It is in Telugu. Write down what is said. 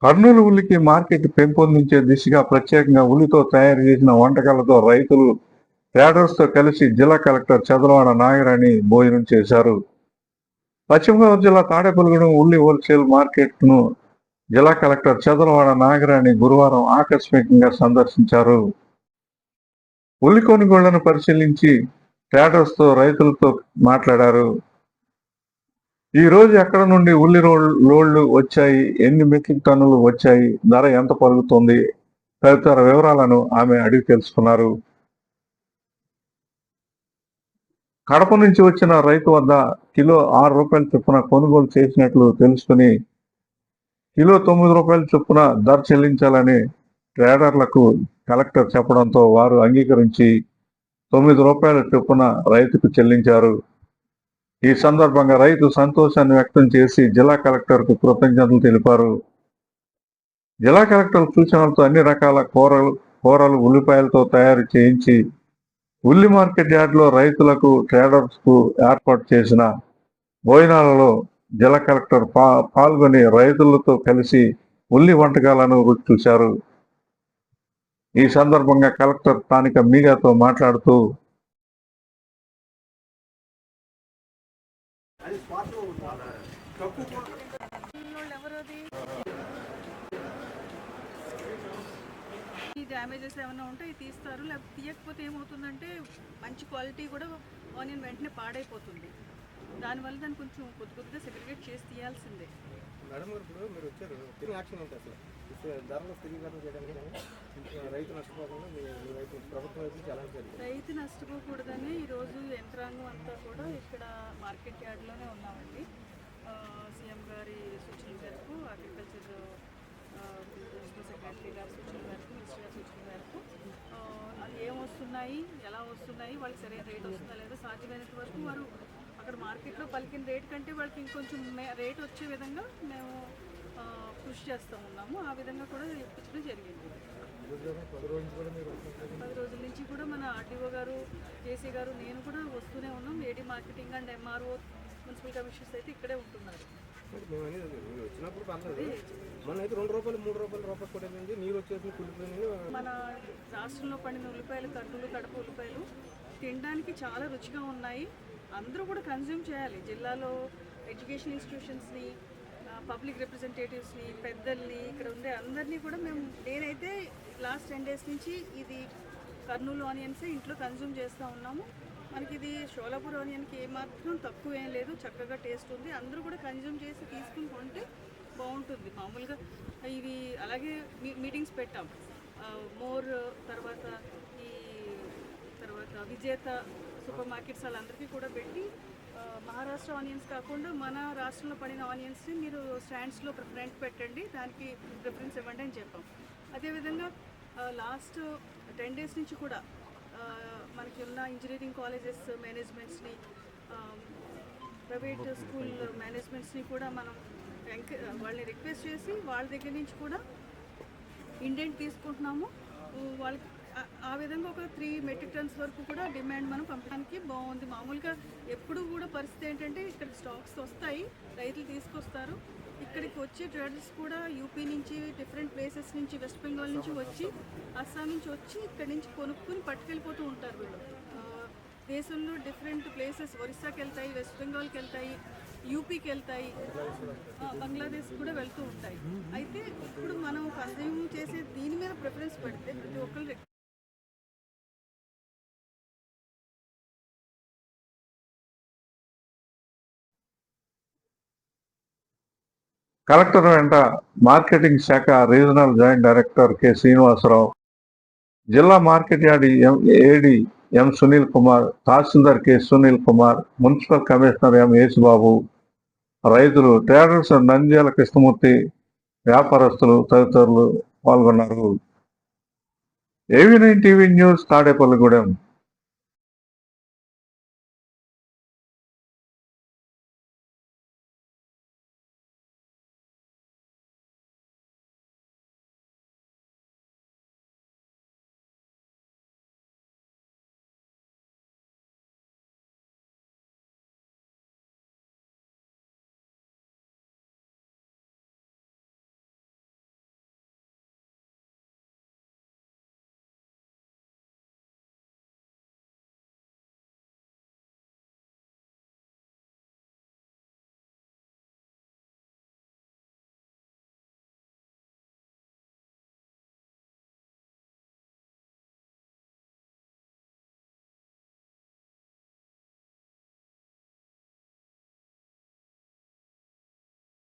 కర్నూలు ఉల్లికి మార్కెట్ పెంపొందించే దిశగా ప్రత్యేకంగా ఉల్లితో తయారు చేసిన వంటకాలతో రైతులు ట్రేడర్స్తో కలిసి జిల్లా కలెక్టర్ చదలవాడ నాగరాణి భోజనం చేశారు. పశ్చిమ గోదావరి జిల్లా తాడేపల్లిగూడెం ఉల్లి హోల్సేల్ మార్కెట్ను జిల్లా కలెక్టర్ చదలవాడ నాగరాణి గురువారం ఆకస్మికంగా సందర్శించారు. ఉల్లి కొనుగోళ్లను పరిశీలించి ట్రేడర్స్తో రైతులతో మాట్లాడారు. ఈ రోజు ఎక్కడ నుండి ఉల్లి లోళ్లు వచ్చాయి, ఎన్ని మెట్రిక్ టన్నులు వచ్చాయి, ధర ఎంత పలుకుతుంది తదితర వివరాలను ఆమె అడిగి తెలుసుకున్నారు. కడప నుంచి వచ్చిన రైతు వద్ద కిలో 6 రూపాయల చొప్పున కొనుగోలు చేసినట్లు తెలుసుకుని కిలో 9 రూపాయల చొప్పున ధర చెల్లించాలని ట్రేడర్లకు కలెక్టర్ చెప్పడంతో వారు అంగీకరించి 9 రూపాయల చొప్పున రైతుకు చెల్లించారు. ఈ సందర్భంగా రైతు సంతోషాన్ని వ్యక్తం చేసి జిల్లా కలెక్టర్కు కృతజ్ఞతలు తెలిపారు. జిల్లా కలెక్టర్ సూచనలతో అన్ని రకాల కూరలు ఉల్లిపాయలతో తయారు చేయించి ఉల్లి మార్కెట్ యార్డ్లో రైతులకు ట్రేడర్స్కు ఏర్పాటు చేసిన భోజనాలలో జిల్లా కలెక్టర్ పాల్గొని రైతులతో కలిసి ఉల్లి వంటకాలను రుచి చూశారు. ఈ సందర్భంగా కలెక్టర్ స్థానిక మీడియాతో మాట్లాడుతూ ఈ డ్యామేజెస్ ఏమైనా ఉంటే తీస్తారు, లేకపోతే తీయకపోతే ఏమవుతుందంటే మంచి క్వాలిటీ కూడా ఆనియన్ వెంటనే పాడైపోతుంది. దానివల్ల దాన్ని కొంచెం కొద్దిగా సెగ్రిగేట్ చేసి తీయాల్సిందే. మేడం గారు, ఇప్పుడు మీరు వచ్చారు, తిరిగి యాక్షన్ ఏంటి అసలు ధరలు స్థిరీకరణ చేయడానికి రైతు నష్టపోకుండా ప్రభుత్వం వైపు నుంచి ఎలాంటి రైతు నష్టపోకూడదని ఈరోజు యంత్రాంగం అంతా కూడా ఇక్కడ మార్కెట్ యార్డ్లోనే ఉన్నామండి. సీఎం గారి సూచనల మేరకు, అగ్రికల్చర్ సెక్రటరీ గారి సూచనల మేరకు, మినిస్టర్ గారి సూచనల మేరకు అది ఏమొస్తున్నాయి, ఎలా వస్తున్నాయి, వాళ్ళకి సరైన రేట్ వస్తుందా లేదా, సాధ్యమైనంత వరకు వారు అక్కడ మార్కెట్లో పలికిన రేట్ కంటే వాళ్ళకి ఇంకొంచెం రేట్ వచ్చే విధంగా మేము కృషి చేస్తూ ఉన్నాము. ఆ విధంగా కూడా ఇప్పించడం జరిగింది. 10 రోజుల నుంచి కూడా మన ఆర్డీఓ గారు, జేసీ గారు, నేను కూడా వస్తూనే ఉన్నాం. ఏడీ marketing and MRO, municipal commissioners అయితే ఇక్కడే ఉంటున్నారు. వచ్చినప్పుడు మన అయితే 2 రూపాయలు 3 రూపాయలు కూడా నీరు వచ్చేసి కుళ్ళిపోయింది. మన రాష్ట్రంలో పండిన ఉల్లిపాయలు, కర్నూలు కడప ఉల్లిపాయలు తినడానికి చాలా రుచిగా ఉన్నాయి. అందరూ కూడా కన్జ్యూమ్ చేయాలి. జిల్లాలో ఎడ్యుకేషన్ ఇన్స్టిట్యూషన్స్ని, పబ్లిక్ రిప్రజెంటేటివ్స్ని, పెద్దల్ని, ఇక్కడ ఉండే అందరినీ కూడా నేనైతే లాస్ట్ 10 days నుంచి ఇది కర్నూలు ఆనియన్సే ఇంట్లో కన్జ్యూమ్ చేస్తూ ఉన్నాము. మనకి ఇది షోలాపూర్ ఆనియన్కి ఏమాత్రం తక్కువ ఏం లేదు, చక్కగా టేస్ట్ ఉంది. అందరూ కూడా కన్జ్యూమ్ చేసి తీసుకుని కొంటే బాగుంటుంది. మామూలుగా ఇవి అలాగే మీటింగ్స్ పెట్టాం. మోర్ తర్వాత విజేత సూపర్ మార్కెట్స్ వాళ్ళందరికీ కూడా పెట్టి మహారాష్ట్ర ఆనియన్స్ కాకుండా మన రాష్ట్రంలో పడిన ఆనియన్స్ని మీరు స్టాండ్స్లో ఫ్రంట్ పెట్టండి, దానికి ప్రిఫరెన్స్ ఇవ్వండి అని చెప్పాం. అదేవిధంగా లాస్ట్ 10 days నుంచి కూడా మనకి ఉన్న ఇంజనీరింగ్ కాలేజెస్ మేనేజ్మెంట్స్ని, ప్రైవేట్ స్కూల్ మేనేజ్మెంట్స్ని కూడా మనం వాళ్ళని రిక్వెస్ట్ చేసి వాళ్ళ దగ్గర నుంచి కూడా ఇండెంట్ తీసుకుంటున్నాము. వాళ్ళకి ఆ విధంగా ఒక 3 మెట్రిక్ టన్స్ వరకు కూడా డిమాండ్ మనం పంపడానికి బాగుంది. మామూలుగా ఎప్పుడు కూడా పరిస్థితి ఏంటంటే ఇక్కడ స్టాక్స్ వస్తాయి, రైతులు తీసుకొస్తారు. ఇక్కడికి వచ్చే ట్రేడర్స్ కూడా యూపీ నుంచి, డిఫరెంట్ ప్లేసెస్ నుంచి, వెస్ట్ బెంగాల్ నుంచి వచ్చి, అస్సాం నుంచి వచ్చి ఇక్కడి నుంచి కొనుక్కొని పట్టుకెళ్ళిపోతూ ఉంటారు. వీళ్ళు దేశంలో డిఫరెంట్ ప్లేసెస్, ఒరిస్సాకి వెళ్తాయి, వెస్ట్ బెంగాల్కి వెళ్తాయి, యూపీకి వెళ్తాయి, బంగ్లాదేశ్ కూడా వెళ్తూ ఉంటాయి. అయితే ఇప్పుడు మనం కన్జ్యూమ్ చేసే దీని మీద ప్రిఫరెన్స్ పెడితే ప్రతి ఒక్కరు కలెక్టర్ వెంట మార్కెటింగ్ శాఖ regional joint director K Srinivasarao, జిల్లా market yard AD M Sunil Kumar, tahsildar K Sunil Kumar, municipal commissioner M Yesubabu, రైతులు, ట్రేడర్స్, నంద్యాల కృష్ణమూర్తి, వ్యాపారస్తులు తదితరులు పాల్గొన్నారు. AV9 TV news, Tadepalligudem.